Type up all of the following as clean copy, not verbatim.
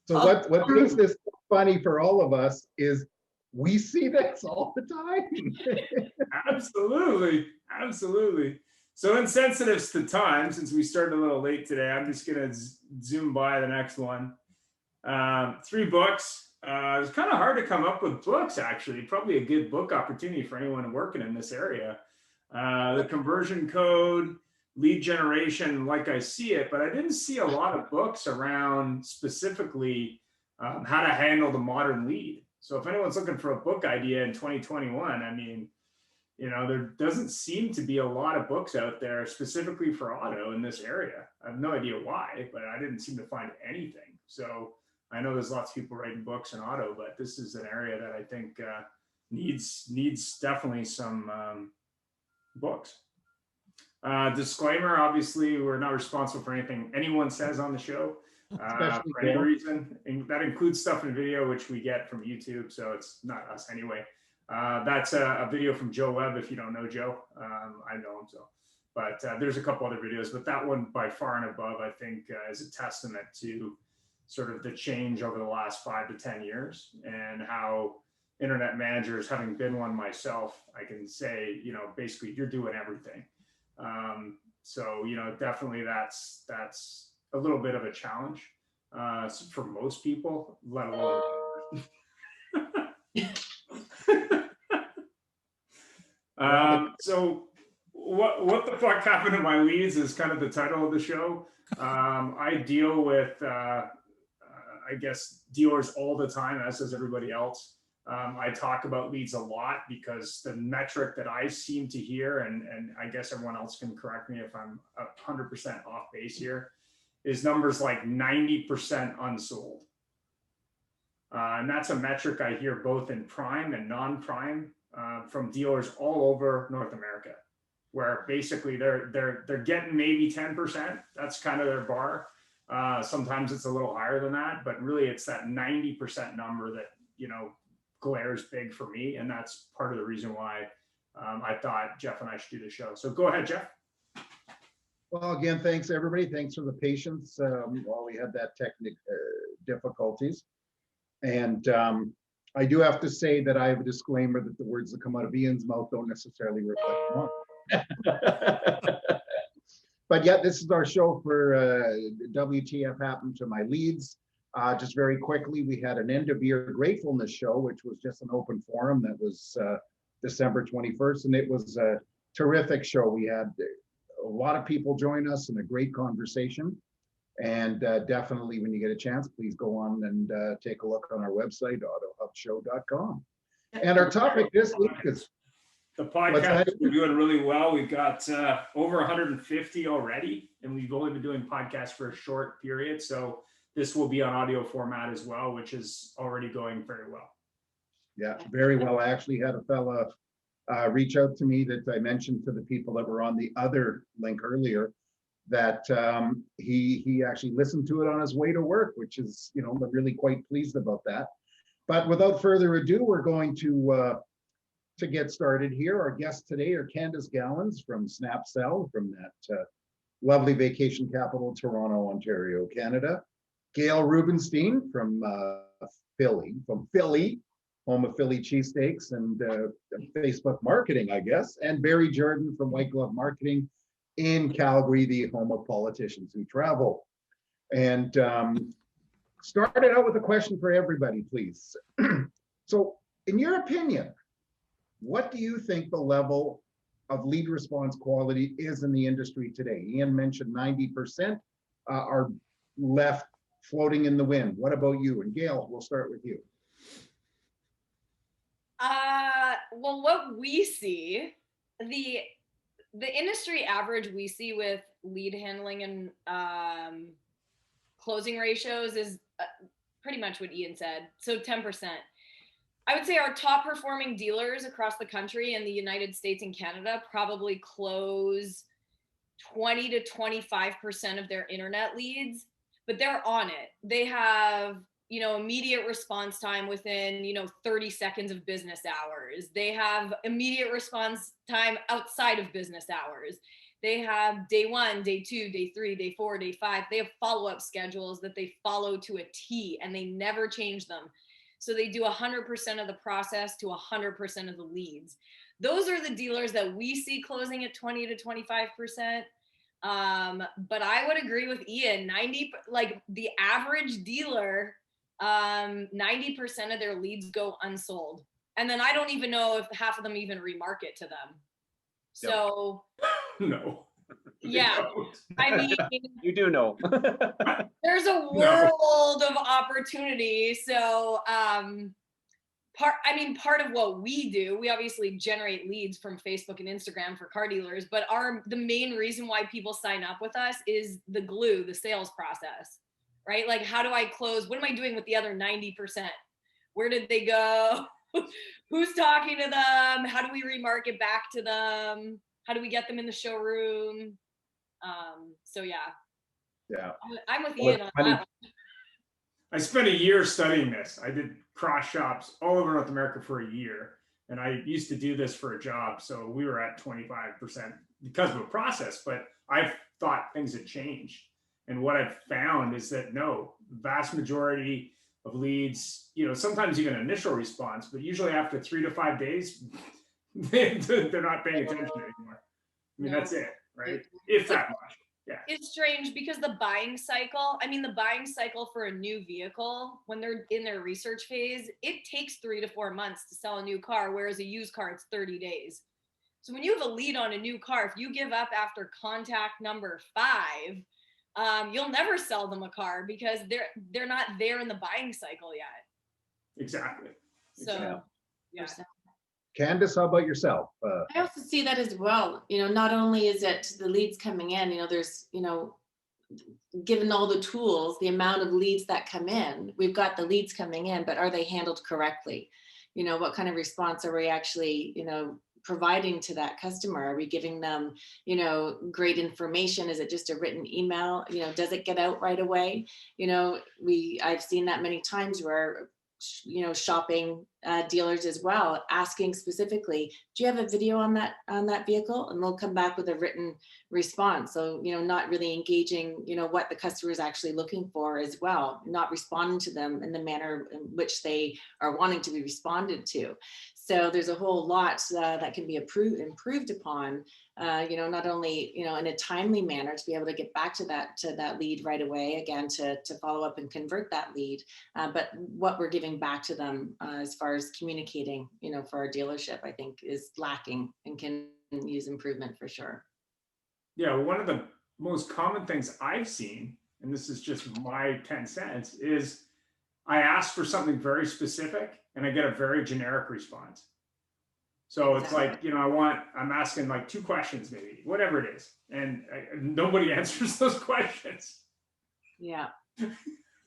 So what makes this funny for all of us is we see this all the time. Absolutely. Absolutely. So insensitive to time, since we started a little late today, I'm just going to zoom by the next one. 3 books. It's kind of hard to come up with books, actually. Probably a good book opportunity for anyone working in this area. The Conversion Code, Lead Generation, like I see it, but I didn't see a lot of books around specifically how to handle the modern lead. So if anyone's looking for a book idea in 2021, I mean, there doesn't seem to be a lot of books out there specifically for auto in this area. I have no idea why, but I didn't seem to find anything. So I know there's lots of people writing books in auto, but this is an area that I think needs definitely some books. Disclaimer, obviously, we're not responsible for anything anyone says on the show for any reason. And that includes stuff in video, which we get from YouTube, so it's not us anyway. That's a video from Joe Webb, if you don't know Joe. I know him, so. But there's a couple other videos, but that one by far and above, I think, is a testament to sort of the change over the last 5 to 10 years and how internet managers, having been one myself, I can say, basically you're doing everything. So, definitely that's a little bit of a challenge for most people, let alone. So what the fuck happened to my leads is kind of the title of the show. I deal with, I guess, dealers all the time, as does everybody else. I talk about leads a lot because the metric that I seem to hear, and I guess everyone else can correct me if I'm 100% off base here, is numbers like 90% unsold. And that's a metric I hear both in prime and non-prime from dealers all over North America, where basically they're getting maybe 10%. That's kind of their bar. Sometimes it's a little higher than that, but really it's that 90% number that, glares big for me. And that's part of the reason why I thought Jeff and I should do the show. So go ahead, Jeff. Well, again, thanks everybody. Thanks for the patience while we had that technical difficulties. And I do have to say that I have a disclaimer that the words that come out of Ian's mouth don't necessarily reflect mine. But yeah, this is our show for WTF happened to my leads. Just very quickly, we had an end of year gratefulness show, which was just an open forum that was December 21st. And it was a terrific show. We had a lot of people join us and a great conversation. And definitely when you get a chance, please go on and take a look on our website, autohubshow.com. And our topic this week is the podcast. We're doing really well. We've got over 150 already, and we've only been doing podcasts for a short period. So this will be on audio format as well, which is already going very well. Yeah, very well. I actually had a fella reach out to me that I mentioned to the people that were on the other link earlier, that he actually listened to it on his way to work, which is, I'm really quite pleased about that. But without further ado, we're going to get started here. Our guests today are Candace Gallons from Snapcell, from that lovely vacation capital, Toronto, Ontario, Canada. Gail Rubenstein from Philly, home of Philly cheesesteaks and Facebook marketing, I guess. And Barry Jordan from White Glove Marketing in Calgary, the home of politicians who travel. And started out with a question for everybody, please. So in your opinion, what do you think the level of lead response quality is in the industry today? Ian mentioned 90% are left floating in the wind. What about you? And Gail, we'll start with you. Well, what we see, the industry average we see with lead handling and closing ratios is pretty much what Ian said. So 10%. I would say our top performing dealers across the country in the United States and Canada probably close 20 to 25% of their internet leads, but they're on it. They have, immediate response time within, 30 seconds of business hours. They have immediate response time outside of business hours. They have day 1, day 2, day 3, day 4, day 5. They have follow-up schedules that they follow to a T, and they never change them. So they do 100% of the process to 100% of the leads. Those are the dealers that we see closing at 20 to 25%. But I would agree with Ian, 90, like the average dealer, 90% of their leads go unsold. And then I don't even know if half of them even remarket to them. So No. yeah, I mean, You do know. there's a world of opportunity. So, part of what we do, we obviously generate leads from Facebook and Instagram for car dealers, but the main reason why people sign up with us is the glue, the sales process, right? Like, how do I close? What am I doing with the other 90%? Where did they go? Who's talking to them? How do we remarket back to them? How do we get them in the showroom? So Yeah. I'm with Ian on that one. I spent a year studying this. I did cross shops all over North America for a year. And I used to do this for a job. So we were at 25% because of a process, but I thought things had changed. And what I've found is that no, vast majority of leads, sometimes you get an initial response, but usually after 3 to 5 days, they're not paying attention anymore. I mean, that's it, right? If that much. Yeah. It's strange because the buying cycle for a new vehicle, when they're in their research phase, it takes 3 to 4 months to sell a new car, whereas a used car, it's 30 days. So when you have a lead on a new car, if you give up after contact number 5, you'll never sell them a car because they're not there in the buying cycle yet. Exactly. So, yeah. Candace, how about yourself? I also see that as well. Not only is it the leads coming in, there's, given all the tools, the amount of leads that come in, we've got the leads coming in, but are they handled correctly? What kind of response are we actually, providing to that customer? Are we giving them, great information? Is it just a written email? Does it get out right away? I've seen that many times where shopping dealers as well, asking specifically, do you have a video on that vehicle? And they'll come back with a written response. So, not really engaging, what the customer is actually looking for as well, not responding to them in the manner in which they are wanting to be responded to. So there's a whole lot that can be improved upon, not only, in a timely manner to be able to get back to that lead right away, again, to follow up and convert that lead, but what we're giving back to them as far as communicating, for our dealership, I think is lacking and can use improvement for sure. Yeah, one of the most common things I've seen, and this is just my 10 cents, is I ask for something very specific and I get a very generic response. So it's like, I'm asking like 2 questions, maybe, whatever it is. And nobody answers those questions. Yeah.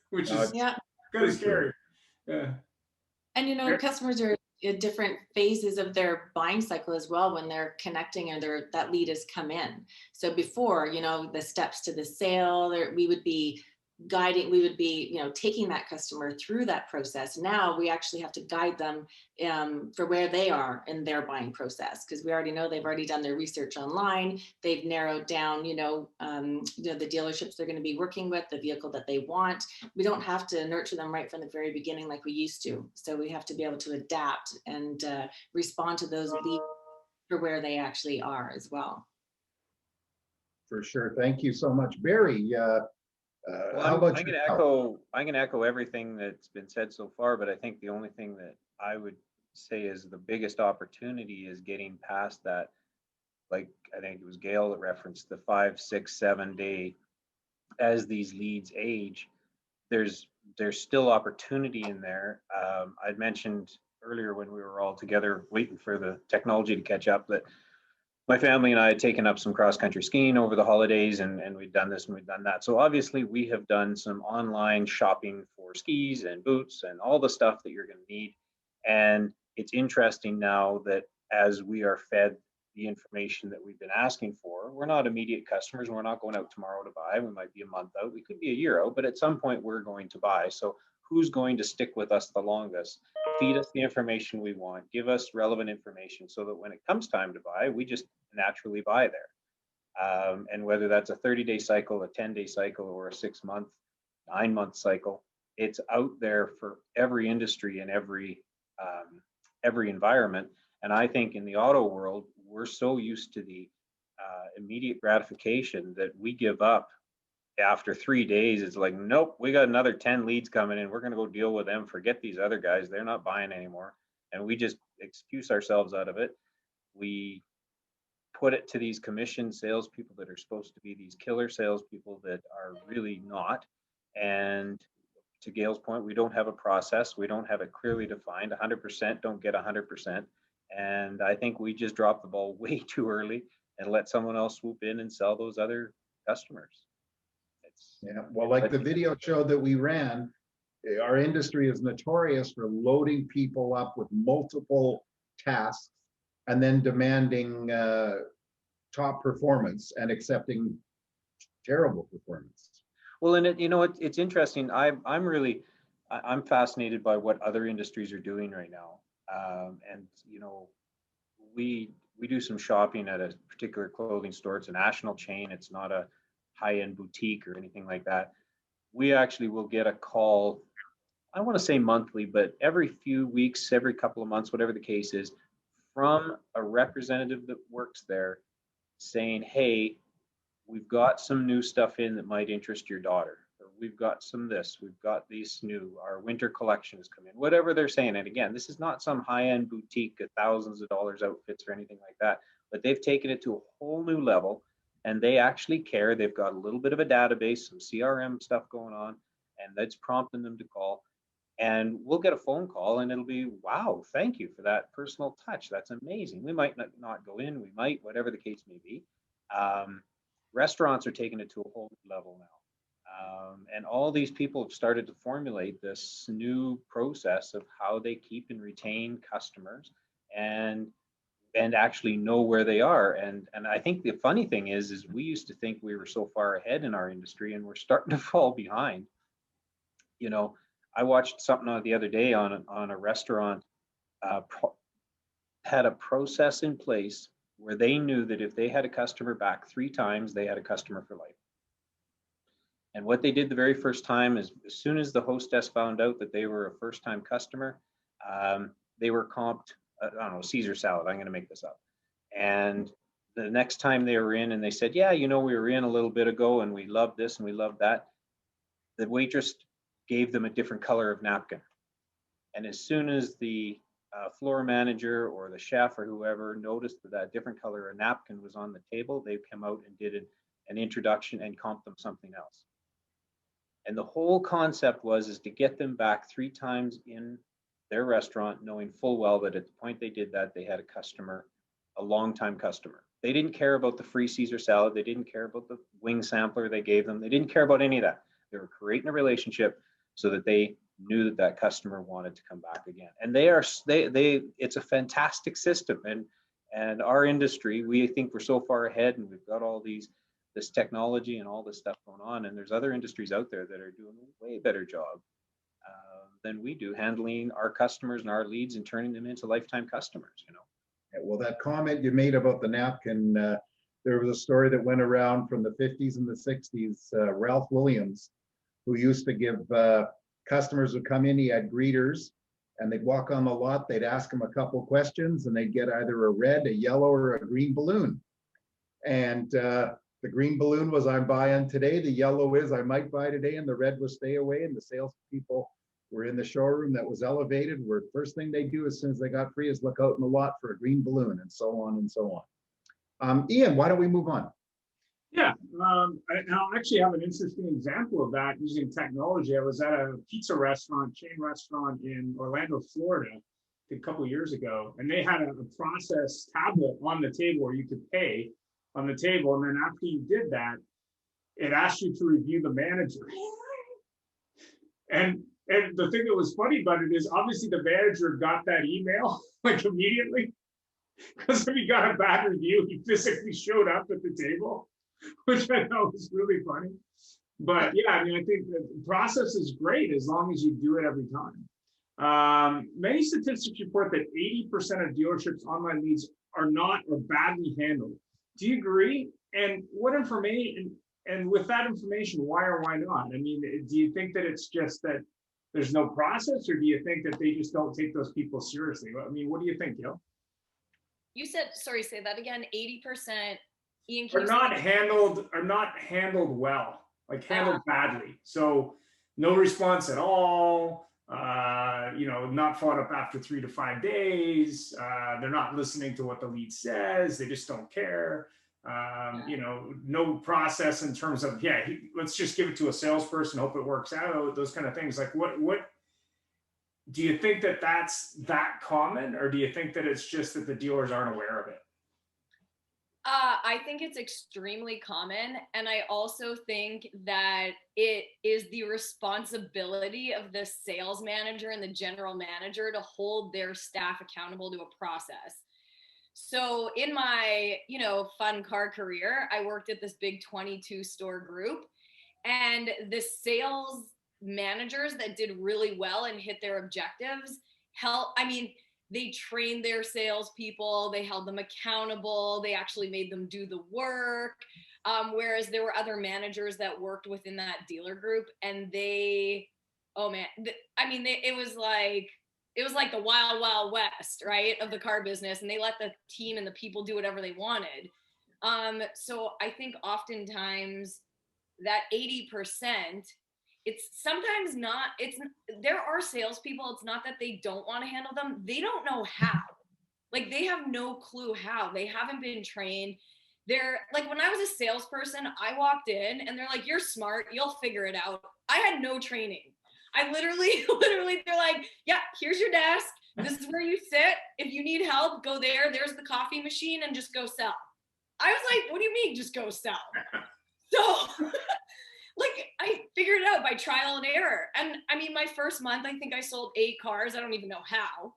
Which is kind of scary. Yeah. And, customers are at different phases of their buying cycle as well when they're connecting or that lead has come in. So before, the steps to the sale, we would be guiding, we would be, taking that customer through that process. Now we actually have to guide them for where they are in their buying process, because we already know they've already done their research online. They've narrowed down, the dealerships they're going to be working with, the vehicle that they want. We don't have to nurture them right from the very beginning like we used to. So we have to be able to adapt and respond to those leads for where they actually are as well. For sure. Thank you so much, Barry. How about I'm going to echo everything that's been said so far, but I think the only thing that I would say is the biggest opportunity is getting past that. Like, I think it was Gail that referenced the 5, 6, 7 day, as these leads age, there's still opportunity in there. I'd mentioned earlier when we were all together waiting for the technology to catch up that my family and I had taken up some cross-country skiing over the holidays, and we'd done this and we'd done that. So obviously we have done some online shopping for skis and boots and all the stuff that you're going to need. And it's interesting now that as we are fed the information that we've been asking for, we're not immediate customers. We're not going out tomorrow to buy. We might be a month out. We could be a year out, but at some point we're going to buy. So who's going to stick with us the longest? Feed us the information we want, give us relevant information so that when it comes time to buy, we just naturally buy there. And whether that's a 30-day cycle, a 10-day cycle, or a 6-month, 9-month cycle, it's out there for every industry and every environment. And I think in the auto world, we're so used to the immediate gratification that we give up after 3 days. It's like, nope, we got another 10 leads coming in. We're going to go deal with them. Forget these other guys. They're not buying anymore. And we just excuse ourselves out of it. We put it to these commission salespeople that are supposed to be these killer salespeople that are really not. And to Gail's point, we don't have a process. We don't have it clearly defined. 100% don't get 100%. And I think we just dropped the ball way too early and let someone else swoop in and sell those other customers. Yeah, well, like the video show that we ran, our industry is notorious for loading people up with multiple tasks and then demanding top performance and accepting terrible performance. Well, and it's interesting. I'm fascinated by what other industries are doing right now. And we do some shopping at a particular clothing store. It's a national chain. It's not a high-end boutique or anything like that. We actually will get a call, I want to say monthly, but every few weeks, every couple of months, whatever the case is, from a representative that works there saying, hey, we've got some new stuff in that might interest your daughter, or we've got some this, we've got these new, our winter collection has come in, whatever they're saying. And again, this is not some high-end boutique at thousands of dollars outfits or anything like that, but they've taken it to a whole new level. And they actually care. They've got a little bit of a database, some CRM stuff going on, and that's prompting them to call. And we'll get a phone call and it'll be, wow, thank you for that personal touch. That's amazing. We might not go in, we might, whatever the case may be. Restaurants are taking it to a whole new level now. And all these people have started to formulate this new process of how they keep and retain customers and actually know where they are. And I think the funny thing is we used to think we were so far ahead in our industry, and we're starting to fall behind. I watched something the other day on a restaurant had a process in place where they knew that if they had a customer back 3 times, they had a customer for life. And what they did the very first time is, as soon as the hostess found out that they were a first-time customer, they were comped, I don't know, Caesar salad, I'm going to make this up. And the next time they were in and they said, yeah, we were in a little bit ago and we loved this and we loved that, the waitress gave them a different color of napkin. And as soon as the floor manager or the chef or whoever noticed that different color of napkin was on the table, they came out and did an introduction and comped them something else. And the whole concept is to get them back 3 times in their restaurant, knowing full well that at the point they did that, they had a customer, a long-time customer. They didn't care about the free Caesar salad. They didn't care about the wing sampler they gave them. They didn't care about any of that. They were creating a relationship so that they knew that customer wanted to come back again. And it's a fantastic system. And our industry, we think we're so far ahead, and we've got all this technology and all this stuff going on. And there's other industries out there that are doing a way better job than we do, handling our customers and our leads and turning them into lifetime customers. Yeah, well, that comment you made about the napkin, there was a story that went around from the 50s and the 60s. Ralph Williams, who used to give customers who come in, he had greeters, and they'd walk on the lot, they'd ask him a couple questions, and they'd get either a red, a yellow, or a green balloon. And the green balloon was, I'm buying today. The yellow is, I might buy today. And the red was, stay away. And the salespeople were in the showroom that was elevated, where first thing they do as soon as they got free is look out in the lot for a green balloon, and so on and so on. Ian, why don't we move on? Yeah, I'll actually have an interesting example of that using technology. I was at a pizza restaurant, chain restaurant in Orlando, Florida, a couple of years ago, and they had a process tablet on the table where you could pay on the table, and then after you did that, it asked you to review the manager. And the thing that was funny about it is, obviously the manager got that email like immediately, because if he got a bad review, he physically showed up at the table, which I know was really funny. But yeah, I mean, I think the process is great as long as you do it every time. Many statistics report that 80% of dealerships' online leads are not or badly handled. Do you agree? and what information, and with that information, why or why not? I mean, do you think that it's just that there's no process, or do you think that they just don't take those people seriously? I mean, what do you think, Gil? You said, sorry, say that again. 80%. Ian, Are not handled well, like handled badly. So no response at all. Not followed up after 3 to 5 days. They're not listening to what the lead says. They just don't care. No process in terms of, let's just give it to a salesperson, hope it works out. Those kind of things. Like what do you think that that's that common, or do you think that it's just that the dealers aren't aware of it? I think it's extremely common. And I also think that it is the responsibility of the sales manager and the general manager to hold their staff accountable to a process. So in my, fun car career, I worked at this big 22 store group, and the sales managers that did really well and hit their objectives they trained their salespeople, they held them accountable, they actually made them do the work. Whereas there were other managers that worked within that dealer group, and it was like the wild, wild west, right, of the car business, and they let the team and the people do whatever they wanted. So I think oftentimes that 80%, it's sometimes not, there are salespeople, it's not that they don't want to handle them, they don't know how. Like, they have no clue how. They haven't been trained. They're like, when I was a salesperson, I walked in and they're like, you're smart, you'll figure it out. I had no training. I literally, they're like, yeah, here's your desk. This is where you sit. If you need help, go there. There's the coffee machine, and just go sell. I was like, what do you mean just go sell? So like, I figured it out by trial and error. And I mean, my first month, I think I sold 8 cars. I don't even know how.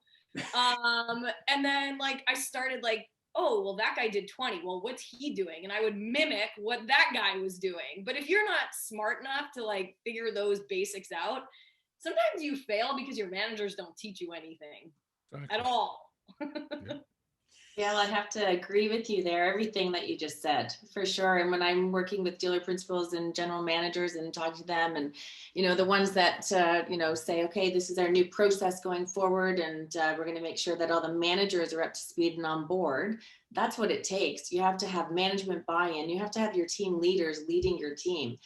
And then like, I started like, oh, well, that guy did 20. Well, what's he doing? And I would mimic what that guy was doing. But if you're not smart enough to like figure those basics out, sometimes you fail because your managers don't teach you anything at all. Yeah, I have to agree with you there. Everything that you just said, for sure. And when I'm working with dealer principals and general managers and talk to them, and the ones that say, okay, this is our new process going forward, and we're going to make sure that all the managers are up to speed and on board. That's what it takes. You have to have management buy-in. You have to have your team leaders leading your team,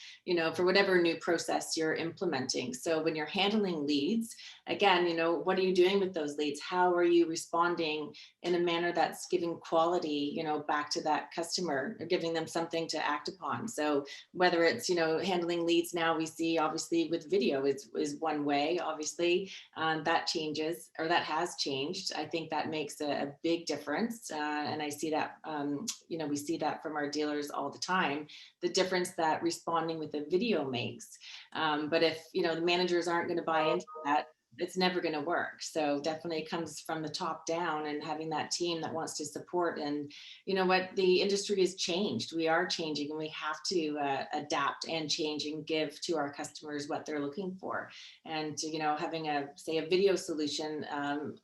for whatever new process you're implementing. So when you're handling leads, again, what are you doing with those leads? How are you responding in a manner that's giving quality, back to that customer, or giving them something to act upon? So whether it's, handling leads now, we see obviously with video is one way, obviously, that changes, or that has changed. I think that makes a big difference. And I see that, we see that from our dealers all the time, the difference that responding with a video makes. But if, the managers aren't going to buy into that, it's never going to work. So definitely it comes from the top down, and having that team that wants to support. And the industry has changed. We are changing, and we have to adapt and change and give to our customers what they're looking for. And having a video solution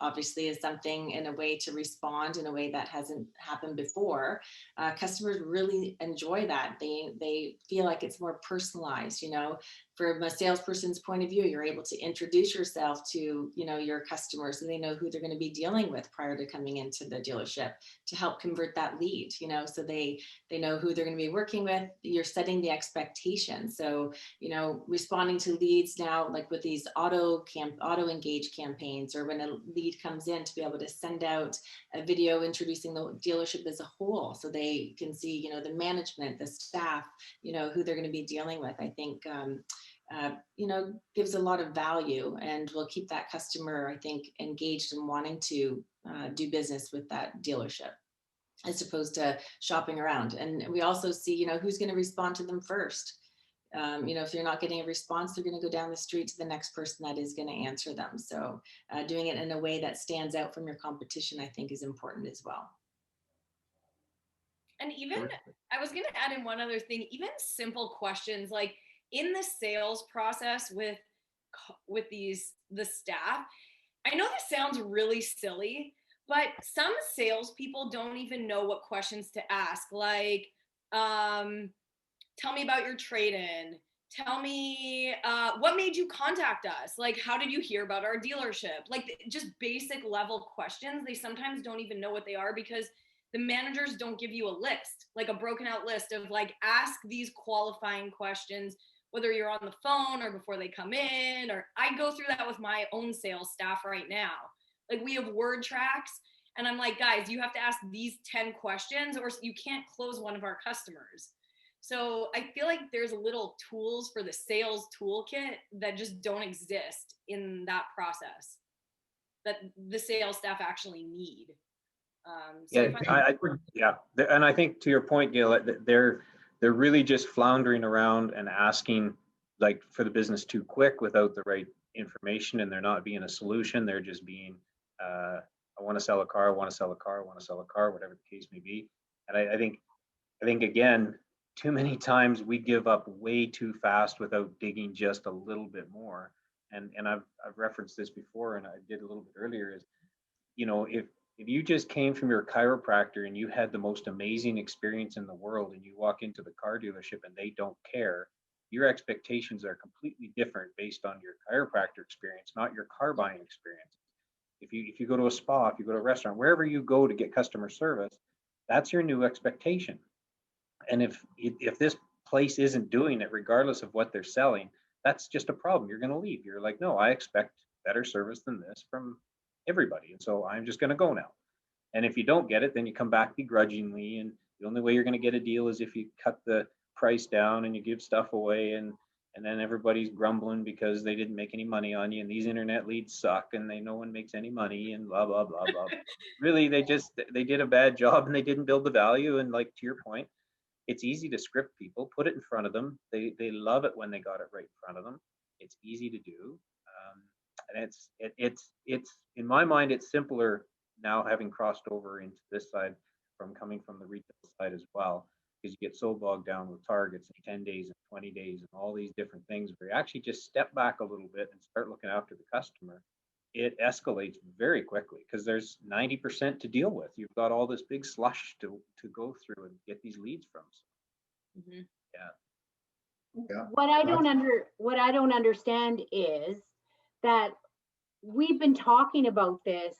obviously is something, in a way to respond in a way that hasn't happened before. Customers really enjoy that. They feel like it's more personalized. From a salesperson's point of view, you're able to introduce yourself to, your customers, so they know who they're going to be dealing with prior to coming into the dealership, to help convert that lead, so they know who they're going to be working with. You're setting the expectation. So, responding to leads now, like with these auto engage campaigns, or when a lead comes in, to be able to send out a video introducing the dealership as a whole, so they can see, the management, the staff, who they're going to be dealing with. I think gives a lot of value, and will keep that customer, I think, engaged and wanting to do business with that dealership, as opposed to shopping around. And we also see, who's going to respond to them first. If they're not getting a response, they're going to go down the street to the next person that is going to answer them. So doing it in a way that stands out from your competition, I think, is important as well. And even, I was going to add in one other thing, even simple questions like in the sales process with the staff. I know this sounds really silly, but some salespeople don't even know what questions to ask. Like, Tell me about your trade-in. Tell me what made you contact us? Like, how did you hear about our dealership? Like, just basic level questions. They sometimes don't even know what they are because the managers don't give you a list, like a broken out list of like, ask these qualifying questions, whether you're on the phone or before they come in, or I go through that with my own sales staff right now. Like, we have word tracks and I'm like, guys, you have to ask these 10 questions or you can't close one of our customers. So I feel like there's little tools for the sales toolkit that just don't exist in that process that the sales staff actually need. So Yeah, yeah, and I think to your point, Gail, they're really just floundering around and asking like for the business too quick without the right information, and they're not being a solution. They're just being, I want to sell a car, I want to sell a car, I want to sell a car, whatever the case may be. And I think again, too many times we give up way too fast without digging just a little bit more. And I've referenced this before, and I did a little bit earlier. Is, you know, if you just came from your chiropractor and you had the most amazing experience in the world, and you walk into the car dealership and they don't care, your expectations are completely different based on your chiropractor experience, not your car buying experience. If you go to a spa, if you go to a restaurant, wherever you go to get customer service, that's your new expectation. And if this place isn't doing it, regardless of what they're selling, that's just a problem. You're going to leave. You're like, no, I expect better service than this from everybody, and so I'm just going to go now. And if you don't get it, then you come back begrudgingly, and the only way you're going to get a deal is if you cut the price down and you give stuff away, and then everybody's grumbling because they didn't make any money on you, and these internet leads suck, and no one makes any money, and blah blah blah blah. Really, they did a bad job, and they didn't build the value. And like to your point, it's easy to script people, put it in front of them. They love it when they got it right in front of them. It's easy to do. And it's in my mind, it's simpler now, having crossed over into this side from coming from the retail side as well, because you get so bogged down with targets and 10 days and 20 days and all these different things, where you actually just step back a little bit and start looking after the customer. It escalates very quickly because there's 90% to deal with. You've got all this big slush to go through and get these leads from. So, mm-hmm. Yeah. What I don't understand is that we've been talking about this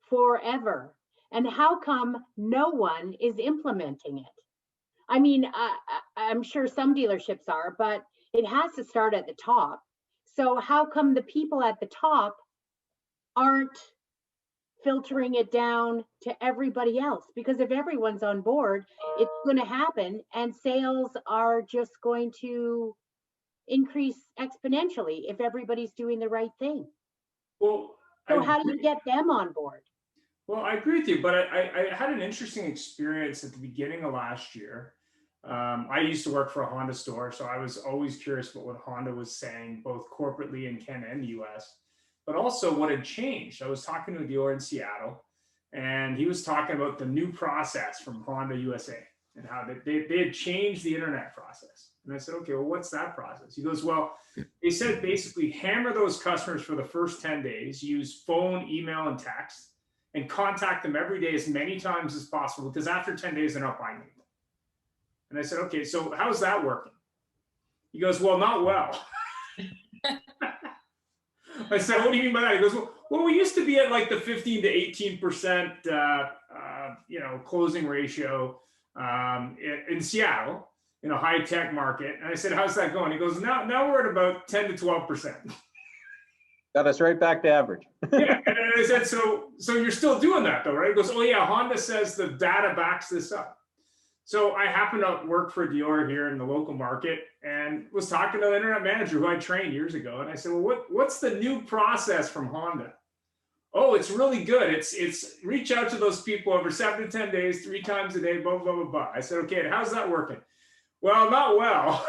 forever, and how come no one is implementing it? I mean, I'm sure some dealerships are, but it has to start at the top. So how come the people at the top aren't filtering it down to everybody else? Because if everyone's on board, it's going to happen, and sales are just going to increase exponentially if everybody's doing the right thing. Well, So how do you get them on board? Well, I agree with you, but I had an interesting experience at the beginning of last year. I used to work for a Honda store, so I was always curious about what Honda was saying, both corporately in Canada and the US, but also what had changed. I was talking to a dealer in Seattle, and he was talking about the new process from Honda USA and how they had changed the internet process. And I said, okay, well, what's that process? He goes, well, they said basically hammer those customers for the first 10 days, use phone, email, and text, and contact them every day as many times as possible, because after 10 days, they're not buying anything. And I said, okay, so how's that working? He goes, well, not well. I said, what do you mean by that? He goes, well, we used to be at like the 15 to 18% closing ratio in Seattle, in a high tech market. And I said, how's that going? He goes, now we're at about 10 to 12%. Got us right back to average. Yeah, and I said, so you're still doing that though, right? He goes, oh yeah, Honda says the data backs this up. So I happened to work for a dealer here in the local market and was talking to the internet manager who I trained years ago. And I said, well, what's the new process from Honda? Oh, it's really good. It's reach out to those people over 7 to 10 days, 3 times a day, blah, blah, blah, blah. I said, okay, and how's that working? Well, not well.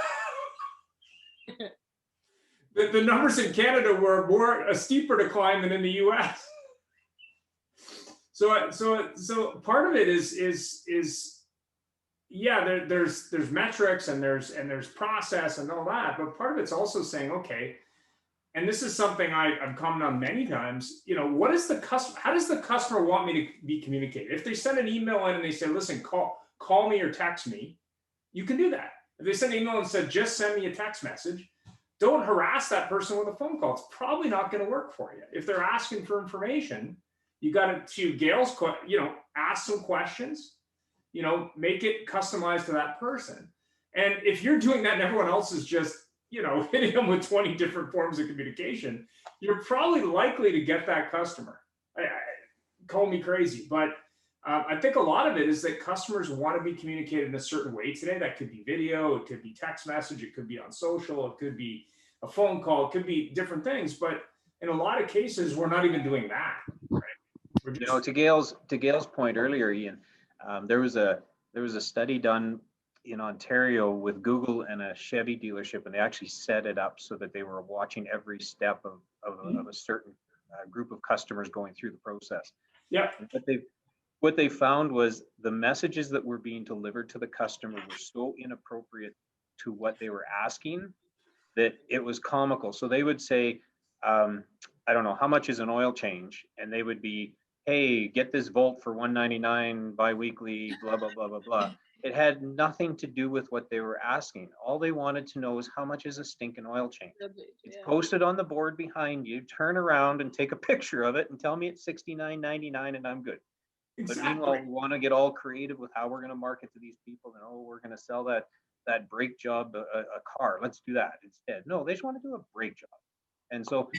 The numbers in Canada were a steeper decline than in the US. So part of it is yeah, there's metrics and there's process and all that, but part of it's also saying, okay, and this is something I've commented on many times, what is the customer, how does the customer want me to be communicated? If they send an email in and they say, listen, call me or text me, you can do that. If they send an email and said, just send me a text message, don't harass that person with a phone call. It's probably not going to work for you. If they're asking for information, you got to Gail's, ask some questions, make it customized to that person. And if you're doing that and everyone else is just, hitting them with 20 different forms of communication, you're probably likely to get that customer. Call me crazy, but I think a lot of it is that customers want to be communicated in a certain way today. That could be video, it could be text message, it could be on social, it could be a phone call, it could be different things. But in a lot of cases, we're not even doing that. Right? We're just, to Gail's point earlier, Ian, there was a study done in Ontario with Google and a Chevy dealership, and they actually set it up so that they were watching every step of a certain group of customers going through the process. yeah. And what they found was the messages that were being delivered to the customer were so inappropriate to what they were asking that it was comical. So they would say, I don't know, how much is an oil change? And they would be, hey, get this Volt for $199 biweekly, blah, blah, blah, blah, blah. It had nothing to do with what they were asking. All they wanted to know is how much is a stinking oil change? It's posted on the board behind you. Turn around and take a picture of it and tell me it's $69.99 and I'm good. Exactly. But meanwhile, we want to get all creative with how we're going to market to these people. And we're going to sell that brake job a car. Let's do that instead. No, they just want to do a brake job. And so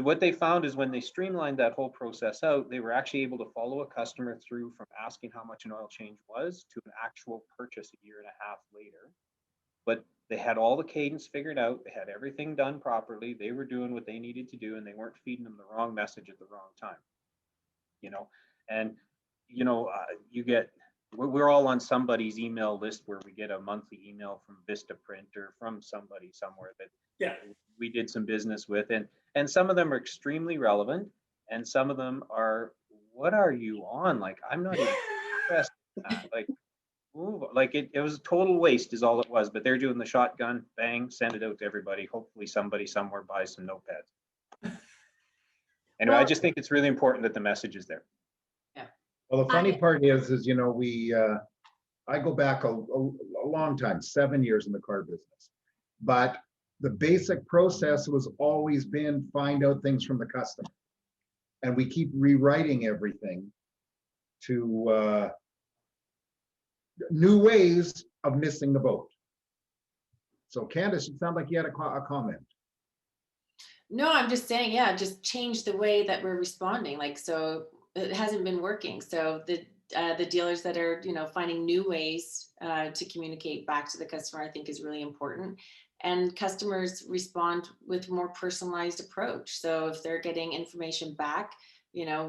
what they found is when they streamlined that whole process out, they were actually able to follow a customer through from asking how much an oil change was to an actual purchase a year and a half later. But they had all the cadence figured out. They had everything done properly. They were doing what they needed to do, and they weren't feeding them the wrong message at the wrong time. And we're all on somebody's email list where we get a monthly email from Vistaprint or from somebody somewhere that we did some business with, and some of them are extremely relevant, and some of them are, what are you on? Like, I'm not even interested in that. Like, move. Like it was a total waste is all it was. But they're doing the shotgun, bang, send it out to everybody. Hopefully somebody somewhere buys some notepads. Anyway, I just think it's really important that the message is there. Well, the funny part is I go back a long time, 7 years in the car business, but the basic process was always been find out things from the customer. And we keep rewriting everything to new ways of missing the boat. So Candace, it sounded like you had a comment. No, I'm just saying, just change the way that we're responding. Like, so it hasn't been working. So the dealers that are, finding new ways to communicate back to the customer, I think is really important. And customers respond with more personalized approach. So if they're getting information back,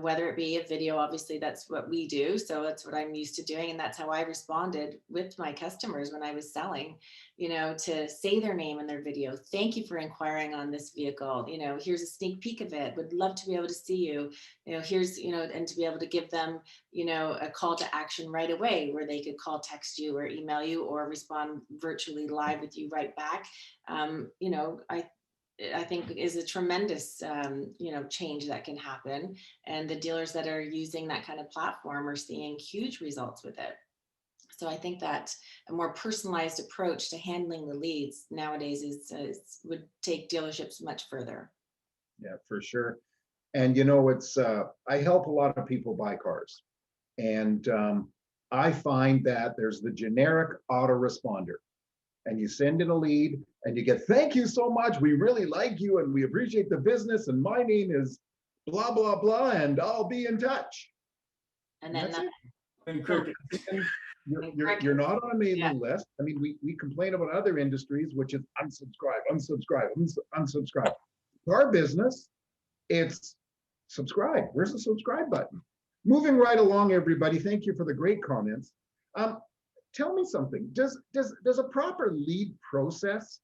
whether it be a video, obviously that's what we do. So that's what I'm used to doing. And that's how I responded with my customers when I was selling, to say their name in their video. Thank you for inquiring on this vehicle. Here's a sneak peek of it. Would love to be able to see you. Here's, and to be able to give them, a call to action right away where they could call, text you or email you or respond virtually live with you right back. I think is a tremendous, change that can happen. And the dealers that are using that kind of platform are seeing huge results with it. So I think that a more personalized approach to handling the leads nowadays would take dealerships much further. Yeah, for sure. And it's I help a lot of people buy cars, and I find that there's the generic autoresponder. And you send in a lead and you get, thank you so much. We really like you and we appreciate the business. And my name is blah, blah, blah, and I'll be in touch. And then you're not on a mailing list. I mean, we complain about other industries, which is unsubscribe. Our business, it's subscribe. Where's the subscribe button? Moving right along, everybody. Thank you for the great comments. Tell me something. Does a proper lead process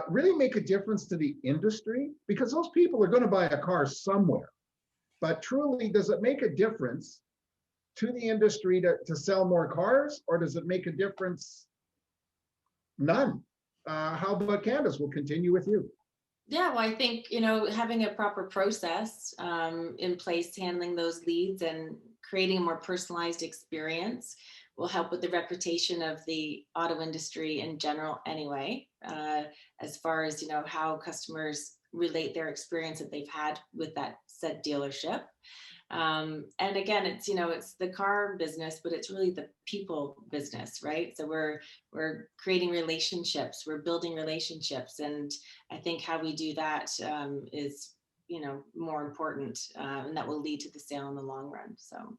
really make a difference to the industry? Because those people are going to buy a car somewhere. But truly, does it make a difference to the industry to sell more cars, or does it make a difference? None. How about Candace? We'll continue with you. Yeah, well, I think, having a proper process in place, handling those leads and creating a more personalized experience will help with the reputation of the auto industry in general anyway, as far as, you know, how customers relate their experience that they've had with that said dealership. And again, it's, you know, it's the car business, but it's really the people business, right? So we're creating relationships, we're building relationships, and I think how we do that is, you know, more important, and that will lead to the sale in the long run. So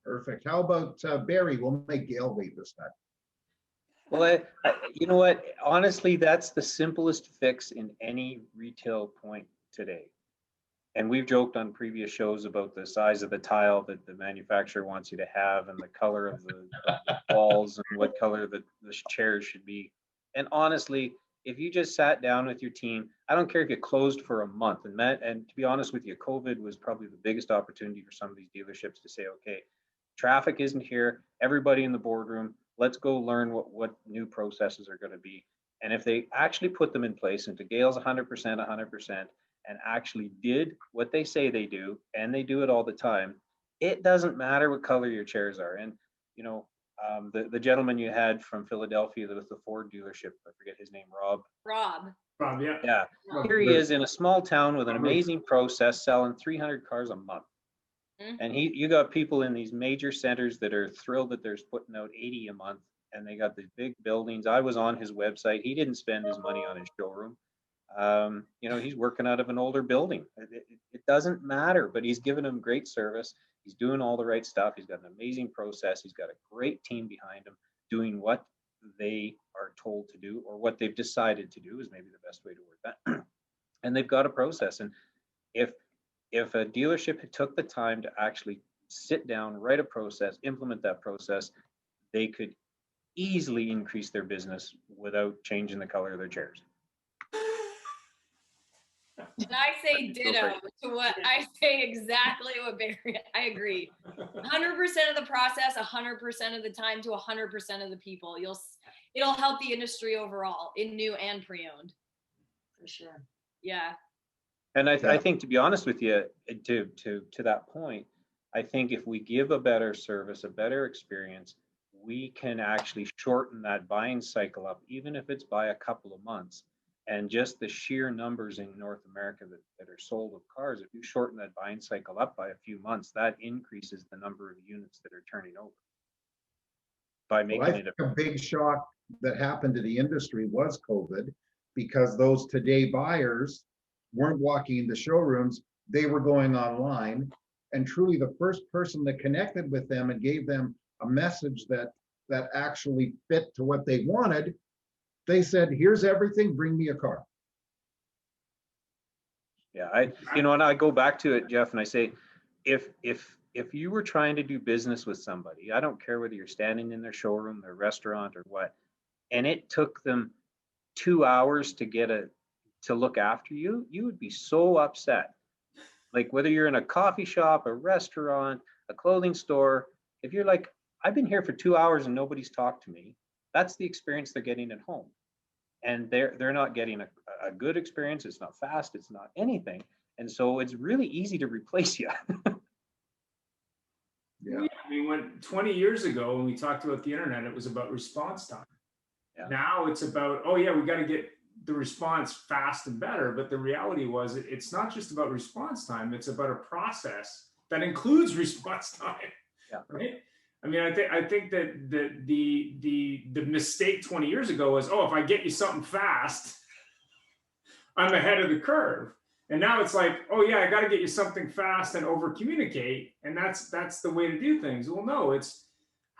Perfect. How about Barry? We'll make Gail wait this time. Well, you know what? Honestly, that's the simplest fix in any retail point today. And we've joked on previous shows about the size of the tile that the manufacturer wants you to have and the color of the walls and what color the chairs should be. And honestly, if you just sat down with your team, I don't care if you closed for a month. And to be honest with you, COVID was probably the biggest opportunity for some of these dealerships to say, okay, traffic isn't here. Everybody in the boardroom, let's go learn what new processes are going to be. And if they actually put them in place, and to Gail's 100%, 100%, and actually did what they say they do, and they do it all the time, it doesn't matter what color your chairs are. And, you know, the gentleman you had from Philadelphia with the Ford dealership, I forget his name, Rob. Rob. Yeah. Yeah, here he is in a small town with an amazing process, selling 300 cars a month. And you got people in these major centers that are thrilled that they're putting out 80 a month, and they got these big buildings. I was on his website. He didn't spend his money on his showroom. You know, he's working out of an older building. It doesn't matter, but he's giving them great service. He's doing all the right stuff. He's got an amazing process. He's got a great team behind him doing what they are told to do, or what they've decided to do is maybe the best way to word that. And they've got a process. And if a dealership took the time to actually sit down, write a process, implement that process, they could easily increase their business without changing the color of their chairs. And I say ditto to what I say exactly what Barry, I agree. 100% of the process, 100% of the time to 100% of the people. It'll help the industry overall in new and pre-owned. for sure. Yeah. And I think, to be honest with you, to that point, I think if we give a better service, a better experience, we can actually shorten that buying cycle up, even if it's by a couple of months. And just the sheer numbers in North America that are sold of cars, if you shorten that buying cycle up by a few months, that increases the number of units that are turning over. By making Well, I think a big shock that happened to the industry was COVID, because those today buyers weren't walking the showrooms, they were going online. And truly the first person that connected with them and gave them a message that actually fit to what they wanted, they said, here's everything, bring me a car. Yeah, and I go back to it, Jeff, and I say, if you were trying to do business with somebody, I don't care whether you're standing in their showroom, their restaurant, or what, and it took them 2 hours to look after you, you would be so upset. Like, whether you're in a coffee shop, a restaurant, a clothing store, if you're like, I've been here for 2 hours and nobody's talked to me, that's the experience they're getting at home. And they're not getting a good experience. It's not fast, it's not anything. And so it's really easy to replace you. Yeah. I mean, when 20 years ago, when we talked about the internet, it was about response time. Yeah. Now it's about, oh yeah, we got to get the response fast and better. But the reality was, it's not just about response time. It's about a process that includes response time. Yeah. Right. I mean, I think that the mistake 20 years ago was, oh, if I get you something fast, I'm ahead of the curve. And now it's like, oh yeah, I got to get you something fast and over communicate, and that's the way to do things. Well, no, it's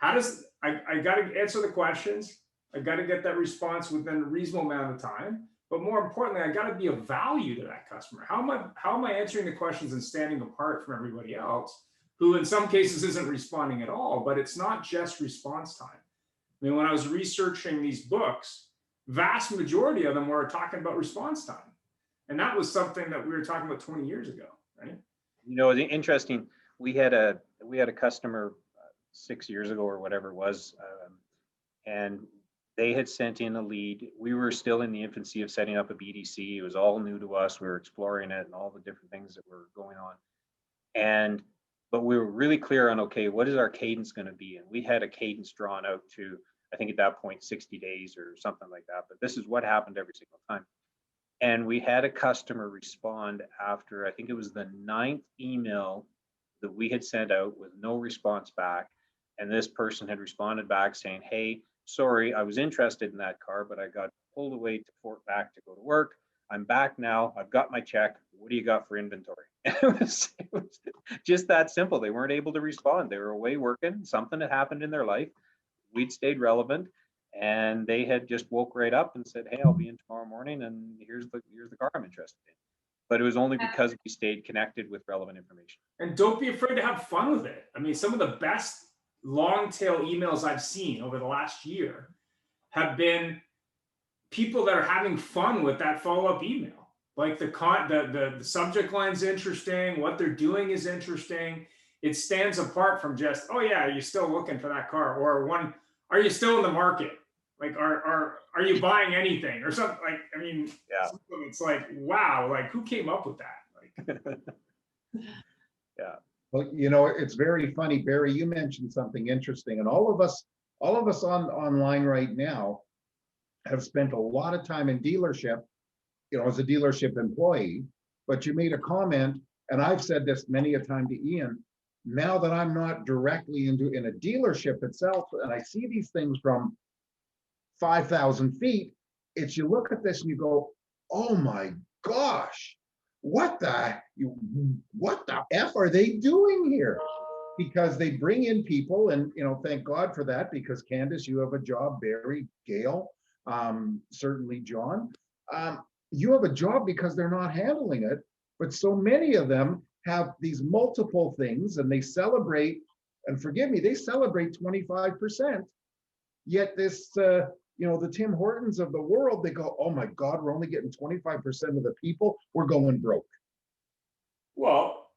I got to answer the questions. I got to get that response within a reasonable amount of time. But more importantly, I got to be of value to that customer. How am I answering the questions and standing apart from everybody else, who in some cases isn't responding at all? But it's not just response time. I mean, when I was researching these books, vast majority of them were talking about response time. And that was something that we were talking about 20 years ago, right? You know, the interesting, we had a customer 6 years ago or whatever it was, and they had sent in a lead. We were still in the infancy of setting up a BDC. It was all new to us. We were exploring it and all the different things that were going on. And but we were really clear on, okay, what is our cadence going to be? And we had a cadence drawn out to, I think at that point, 60 days or something like that. But this is what happened every single time. And we had a customer respond after, I think it was the 9th email that we had sent out with no response back. And this person had responded back saying, hey, sorry, I was interested in that car, but I got pulled away to Fort Mac to go to work. I'm back now. I've got my check. What do you got for inventory? It was just that simple. They weren't able to respond. They were away working. Something had happened in their life. We'd stayed relevant, and they had just woke right up and said, hey, I'll be in tomorrow morning, and here's the car I'm interested in. But it was only because we stayed connected with relevant information. And don't be afraid to have fun with it. I mean, some of the best long tail emails I've seen over the last year have been people that are having fun with that follow-up email. Like the subject line's interesting, what they're doing is interesting. It stands apart from just, oh yeah, are you still looking for that car? Or one, are you still in the market? Like, are you buying anything or something? Like, I mean, yeah, it's like, wow, like who came up with that? Like, yeah. Well, you know, it's very funny, Barry, you mentioned something interesting, and all of us online right now have spent a lot of time in dealership, you know, as a dealership employee. But you made a comment, and I've said this many a time to Ian, now that I'm not directly in a dealership itself, and I see these things from 5,000 feet, it's you look at this and you go, oh my gosh, what the F are they doing here? Because they bring in people, and, you know, thank God for that, because Candace, you have a job, Barry, Gail, certainly John, you have a job because they're not handling it. But so many of them have these multiple things, and they celebrate, and forgive me, they celebrate 25%. Yet this, you know, the Tim Hortons of the world, they go, oh my God, we're only getting 25% of the people, we're going broke. well,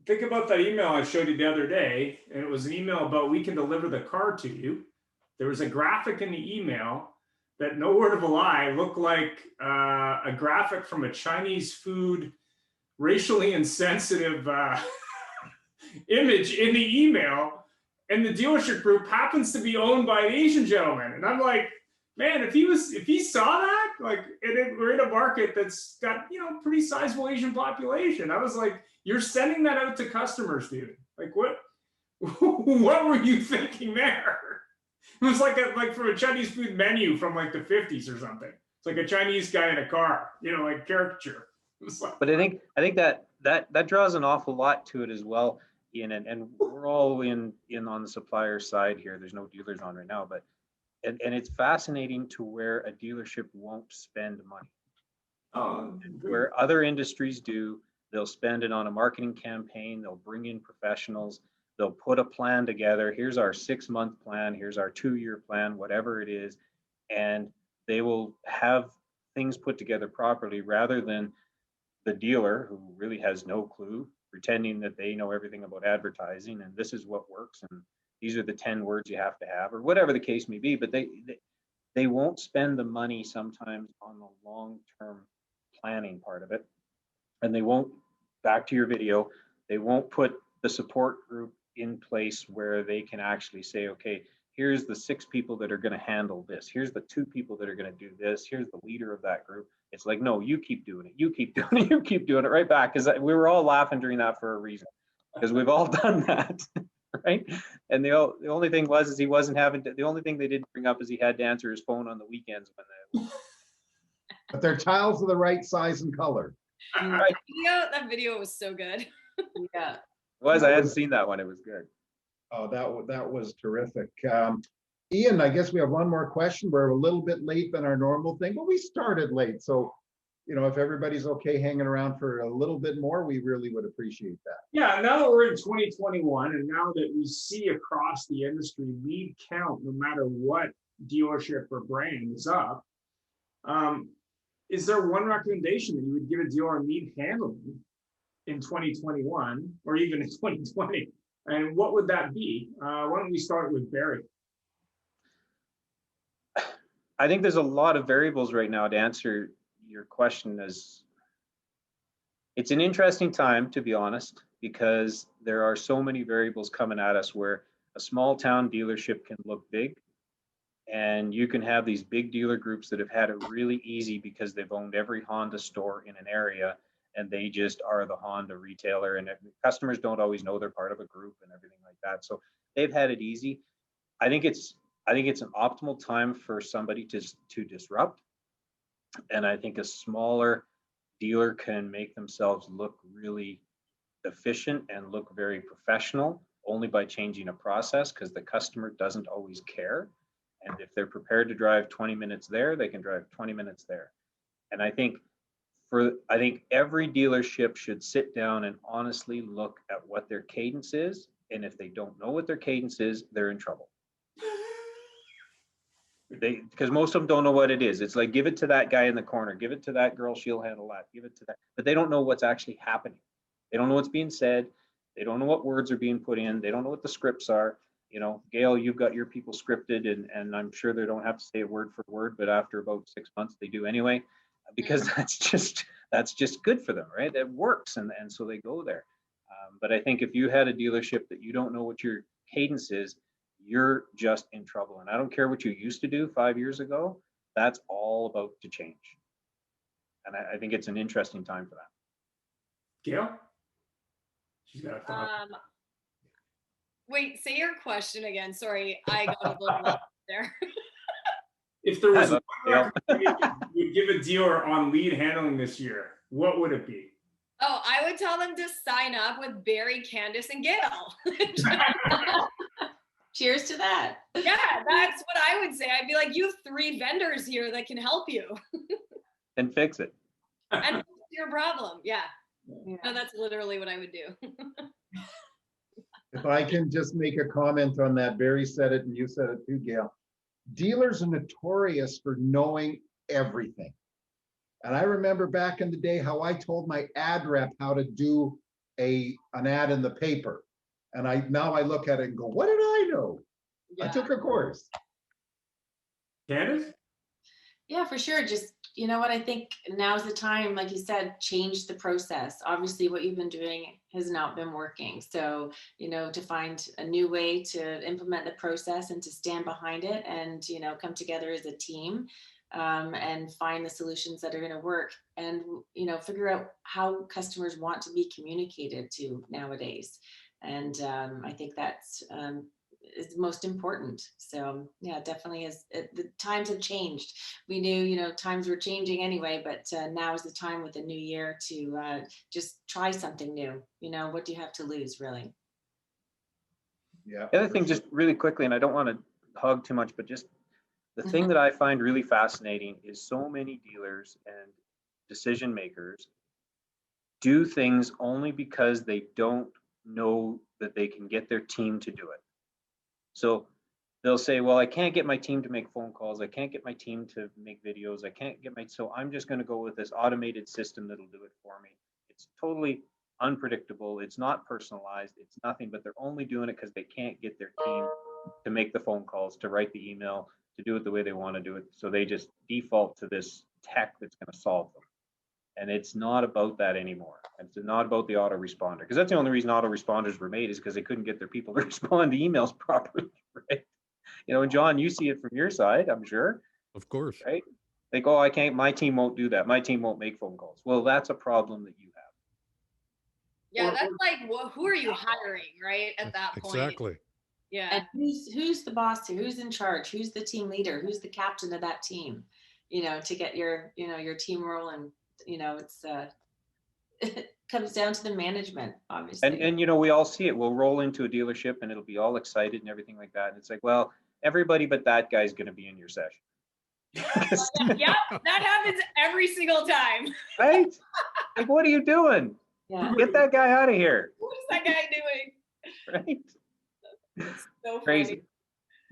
think about that email I showed you the other day, and it was an email about we can deliver the car to you. There was a graphic in the email that, no word of a lie, looked like a graphic from a Chinese food racially insensitive image in the email, and the dealership group happens to be owned by an Asian gentleman. And I'm like, man, if he saw that, like, we're in a market that's got, you know, pretty sizable Asian population. I was like, you're sending that out to customers, dude. Like, what were you thinking there? It was like from a Chinese food menu from like the 50s or something. It's like a Chinese guy in a car, you know, like caricature. Like, but I think that draws an awful lot to it as well, Ian, and we're all in on the supplier side here. There's no dealers on right now, but and it's fascinating to where a dealership won't spend money. Where other industries do, they'll spend it on a marketing campaign, they'll bring in professionals, they'll put a plan together. Here's our 6-month plan, here's our 2-year plan, whatever it is, and they will have things put together properly, rather than the dealer who really has no clue pretending that they know everything about advertising and this is what works and these are the 10 words you have to have, or whatever the case may be. But they won't spend the money sometimes on the long-term planning part of it, and they won't, back to your video, they won't put the support group in place where they can actually say, okay, here's the 6 people that are going to handle this, here's the 2 people that are going to do this, here's the leader of that group. It's like, no, you keep doing it, you keep doing it, you keep doing it, right back. Because we were all laughing during that for a reason, because we've all done that. Right? And the only thing was, is he wasn't having to, the only thing they didn't bring up is he had to answer his phone on the weekends when But their tiles are the right size and color. That video was so good. Yeah. I hadn't seen that one. It was good. Oh, that was terrific. Ian, I guess we have one more question. We're a little bit late than our normal thing, but we started late. So, you know, if everybody's okay hanging around for a little bit more, we really would appreciate that. yeah, now that we're in 2021, and now that we see across the industry lead count, no matter what dealership or brand is up, is there one recommendation that you would give a dealer on lead handling in 2021 or even in 2020? And what would that be? Why don't we start with Barry? I think there's a lot of variables right now to answer your question. As it's an interesting time, to be honest, because there are so many variables coming at us where a small town dealership can look big, and you can have these big dealer groups that have had it really easy because they've owned every Honda store in an area, and they just are the Honda retailer, and customers don't always know they're part of a group and everything like that. So they've had it easy. I think it's an optimal time for somebody to disrupt, and I think a smaller dealer can make themselves look really efficient and look very professional only by changing a process, because the customer doesn't always care. And if they're prepared to drive 20 minutes there, they can drive 20 minutes there. And I think every dealership should sit down and honestly look at what their cadence is. And if they don't know what their cadence is, they're in trouble. Because most of them don't know what it is. It's like, give it to that guy in the corner, give it to that girl, she'll handle that, give it to that. But they don't know what's actually happening. They don't know what's being said. They don't know what words are being put in. They don't know what the scripts are. You know, Gail, you've got your people scripted, and I'm sure they don't have to say it word for word, but after about 6 months they do anyway, because that's just good for them, right? It works, and so they go there. But I think if you had a dealership that you don't know what your cadence is, you're just in trouble. And I don't care what you used to do 5 years ago, that's all about to change. And I think it's an interesting time for that. Gail? She's got a thought. Wait, say your question again. Sorry, I got a little lost there. If there was one recommendation you would give a dealer on lead handling this year, what would it be? Oh, I would tell them to sign up with Barry, Candace, and Gail. Cheers to that. Yeah, that's what I would say. I'd be like, you have 3 vendors here that can help you. And fix it. And fix your problem. Yeah. Yeah. No, that's literally what I would do. If I can just make a comment on that, Barry said it and you said it too, Gail. Dealers are notorious for knowing everything. And I remember back in the day how I told my ad rep how to do an ad in the paper. And now I look at it and go, what did I know? Yeah. I took a course. Candace? Yeah, for sure. Just, you know what, I think now's the time, like you said, change the process. Obviously what you've been doing has not been working. So, you know, to find a new way to implement the process and to stand behind it and, you know, come together as a team, and find the solutions that are going to work, and, you know, figure out how customers want to be communicated to nowadays. And I think that's is most important. So yeah, definitely the times have changed. We knew, you know, times were changing anyway, but now is the time with the new year to just try something new. You know, what do you have to lose, really? Yeah. The other thing, just really quickly, and I don't want to hog too much, but just the thing that I find really fascinating is so many dealers and decision makers do things only because they don't know that they can get their team to do it. So they'll say, well, I can't get my team to make phone calls. I can't get my team to make videos. I can't get so I'm just going to go with this automated system that'll do it for me. It's totally unpredictable. It's not personalized. It's nothing, but they're only doing it because they can't get their team to make the phone calls, to write the email, to do it the way they want to do it. So they just default to this tech that's going to solve them. And it's not about that anymore. It's not about the autoresponder, because that's the only reason autoresponders were made, is because they couldn't get their people to respond to emails properly, right? You know, and John, you see it from your side, I'm sure. Of course. Right? They go, oh, I can't, my team won't do that. My team won't make phone calls. Well, that's a problem that you have. Yeah, that's like, well, who are you hiring, right? At that point. Exactly. Yeah. And who's the boss here? Who's in charge? Who's the team leader? Who's the captain of that team? You know, to get your, you know, your team rolling. You know, it's it comes down to the management, obviously. And you know, we all see it. We'll roll into a dealership and it'll be all excited and everything like that. And it's like, well, everybody but that guy's going to be in your session. Yeah, that happens every single time. Right? Like, what are you doing? Yeah. Get that guy out of here. What is that guy doing? Right? So Crazy.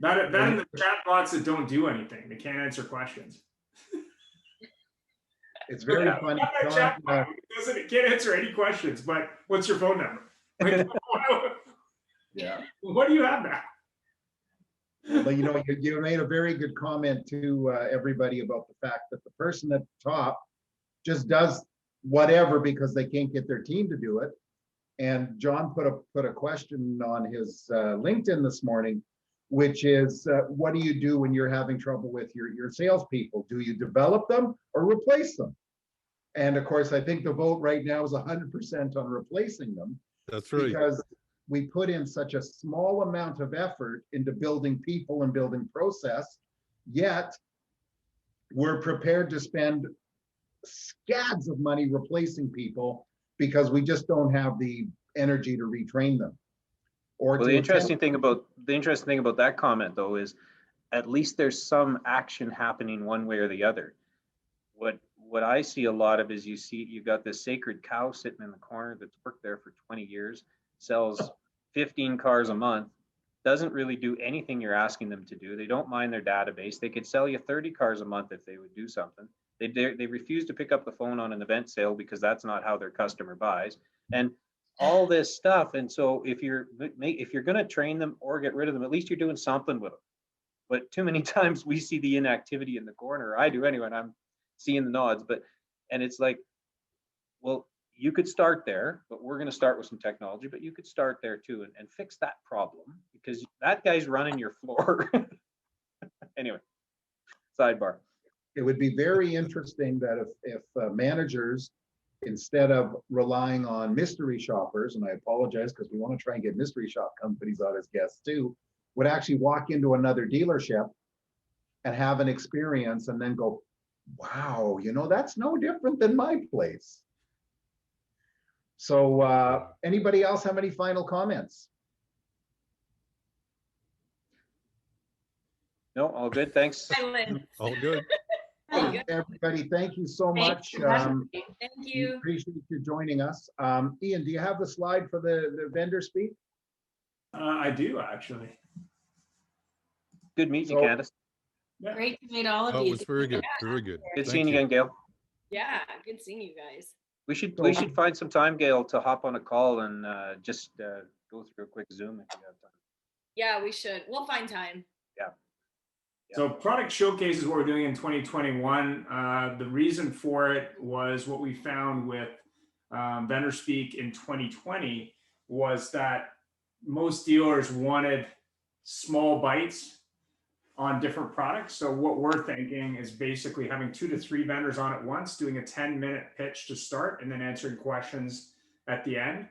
funny. That and the chat bots that don't do anything. They can't answer questions. It's very funny. That John, chat bot, it can't answer any questions, but what's your phone number? Like, yeah. what do you have now? But you know, you made a very good comment to everybody about the fact that the person at the top just does whatever because they can't get their team to do it. And John put a question on his LinkedIn this morning, which is, what do you do when you're having trouble with your salespeople? Do you develop them or replace them? And of course, I think the vote right now is 100% on replacing them. That's right. Because we put in such a small amount of effort into building people and building process, yet we're prepared to spend scads of money replacing people because we just don't have the energy to retrain them. Or Well, the interesting thing about that comment though is at least there's some action happening one way or the other. What I see a lot of is you've got this sacred cow sitting in the corner that's worked there for 20 years, sells 15 cars a month, doesn't really do anything you're asking them to do. They don't mind their database. They could sell you 30 cars a month if they would do something. They refuse to pick up the phone on an event sale because that's not how their customer buys, and all this stuff. And so if you're going to train them or get rid of them, at least you're doing something with them. But too many times we see the inactivity in the corner. I do anyway, and I'm seeing the nods. And it's like, well, you could start there, but we're going to start with some technology. But you could start there too and fix that problem because that guy's running your floor. Anyway, sidebar. It would be very interesting that if managers, instead of relying on mystery shoppers, and I apologize because we want to try and get mystery shop companies on as guests too, would actually walk into another dealership and have an experience and then go, wow, that's no different than my place. So anybody else have any final comments? No, all good. Thanks. All good. Everybody, thank you so much. Thank We you. appreciate you joining us. Ian, do you have the slide for the vendor speak? I do actually. Good meeting you, Candace. Yeah. Great to meet all of Oh, you. it was very good. Very good. Good Thank seeing you again, Gail. Yeah, good seeing you guys. We should find some time, Gail, to hop on a call and just go through a quick Zoom if you have time. Yeah, we should. We'll find time. So product showcase is what we're doing in 2021. The reason for it was what we found with Vendor Speak in 2020 was that most dealers wanted small bites on different products. So what we're thinking is basically having 2 to 3 vendors on at once, doing a 10-minute pitch to start and then answering questions at the end.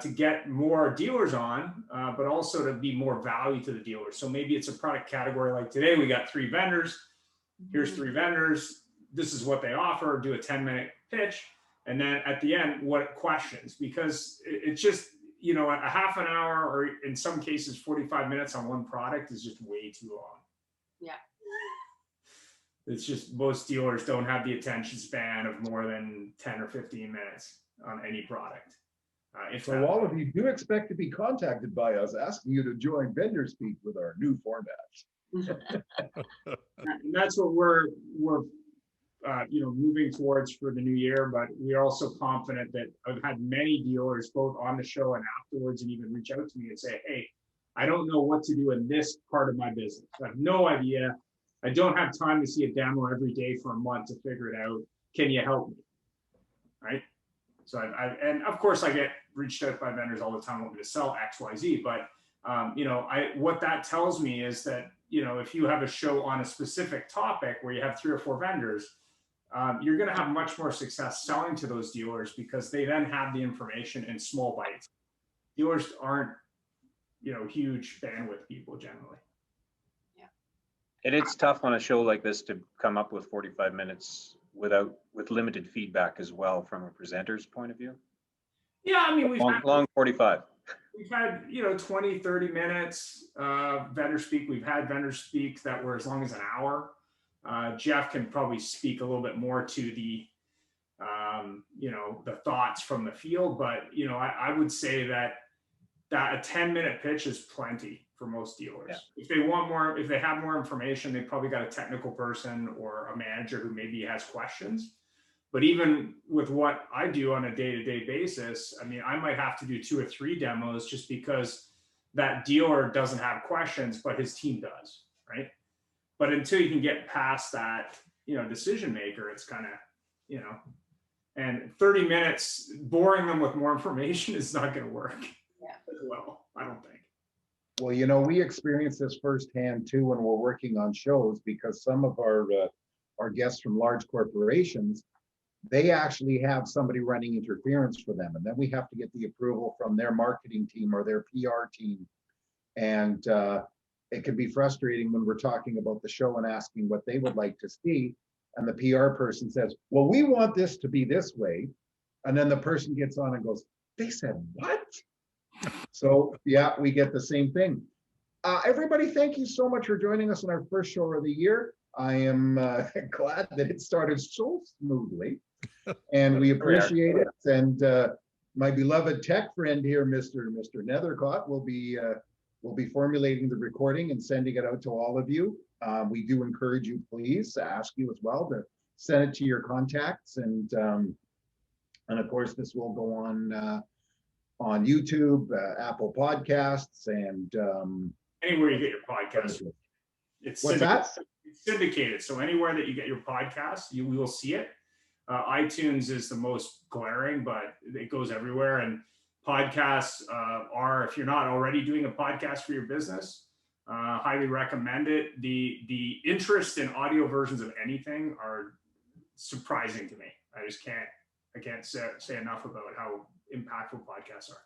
To get more dealers on, but also to be more value to the dealers. So maybe it's a product category like today, we got 3 vendors. Here's 3 vendors. This is what they offer. Do a 10-minute pitch. And then at the end, what questions? Because it's just, a half an hour or in some cases, 45 minutes on one product is just way too long. Yeah. It's just most dealers don't have the attention span of more than 10 or 15 minutes on any product. So all of you do expect to be contacted by us asking you to join Vendor Speak with our new format. And that's what we're moving towards for the new year. But we're also confident that I've had many dealers both on the show and afterwards, and even reach out to me and say, "Hey, I don't know what to do in this part of my business. I have no idea. I don't have time to see a demo every day for a month to figure it out. Can you help me?" Right. So and of course I get reached out by vendors all the time wanting to sell X, Y, Z. But what that tells me is that if you have a show on a specific topic where you have 3 or 4 vendors, you're going to have much more success selling to those dealers because they then have the information in small bites. Dealers aren't huge bandwidth people generally. Yeah. And it's tough on a show like this to come up with 45 minutes with limited feedback as well from a presenter's point of view. Yeah, I mean, long 45. We've had 20, 30 minutes vendor speak. We've had vendor speak that were as long as an hour. Jeff can probably speak a little bit more to the the thoughts from the field, but I would say that a 10-minute pitch is plenty for most dealers. Yeah. If they want more, if they have more information, they probably got a technical person or a manager who maybe has questions. But even with what I do on a day-to-day basis, I mean, I might have to do 2 or 3 demos just because that dealer doesn't have questions, but his team does, right? But until you can get past that, decision maker, it's kind of, And 30 minutes boring them with more information is not going to work. Yeah. As well, I don't think. Well, we experience this firsthand too when we're working on shows, because some of our guests from large corporations, they actually have somebody running interference for them, and then we have to get the approval from their marketing team or their PR team. And it can be frustrating when we're talking about the show and asking what they would like to see, and the PR person says, well, we want this to be this way, and then the person gets on and goes, they said what? So yeah, we get the same thing. Everybody, thank you so much for joining us on our first show of the year. I am glad that it started so smoothly, and we appreciate it. And my beloved tech friend here, Mr. Nethercott, will be formulating the recording and sending it out to all of you. We do encourage you, please, ask you as well to send it to your contacts, and of course this will go on YouTube, Apple Podcasts, and Anywhere you get your podcast. It's what's syndicated. that? It's syndicated. So anywhere that you get your podcast, you will see it. iTunes is the most glaring, but it goes everywhere. And podcasts are, if you're not already doing a podcast for your business, highly recommend it. The interest in audio versions of anything are surprising to me. I can't say enough about how impactful podcasts are.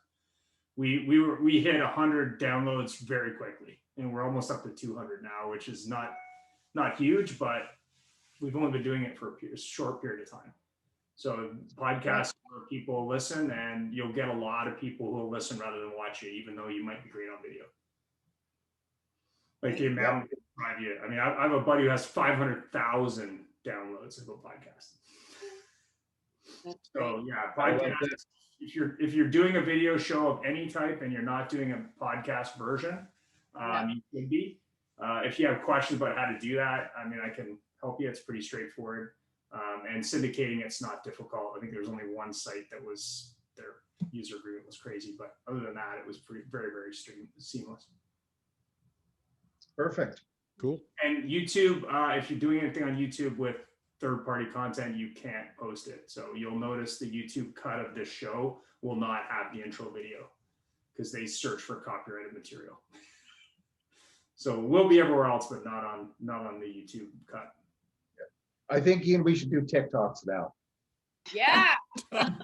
We hit 100 downloads very quickly, and we're almost up to 200 now, which is not huge, but we've only been doing it for a short period of time. So podcasts where people listen, and you'll get a lot of people who will listen rather than watch it, even though you might be great on video. Like the amount of drive you. I mean, I have a buddy who has 500,000 downloads of a podcast. So yeah, podcasts. If you're doing a video show of any type and you're not doing a podcast version, you could be. If you have questions about how to do that, I mean, I can help you. It's pretty straightforward. And syndicating, it's not difficult. I think there was only one site that was, their user agreement was crazy, but other than that, it was very, very seamless. Perfect. Cool. And YouTube, if you're doing anything on YouTube with third-party content, you can't post it. So you'll notice the YouTube cut of this show will not have the intro video because they search for copyrighted material. So we'll be everywhere else, but not on the YouTube cut. I think, Ian, we should do TikToks now. Yeah. I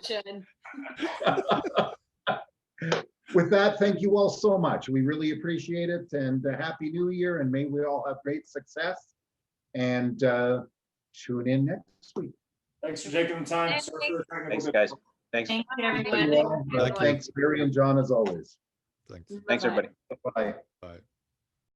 should. With that, thank you all so much. We really appreciate it, and Happy New Year, and may we all have great success. And tune in next week. Thanks for taking the time. Thanks, guys. Thanks. Thank you, Thank everyone. you all. Thank you. Thanks, Barry and John, as always. Thanks. Thanks, everybody. Bye. Bye.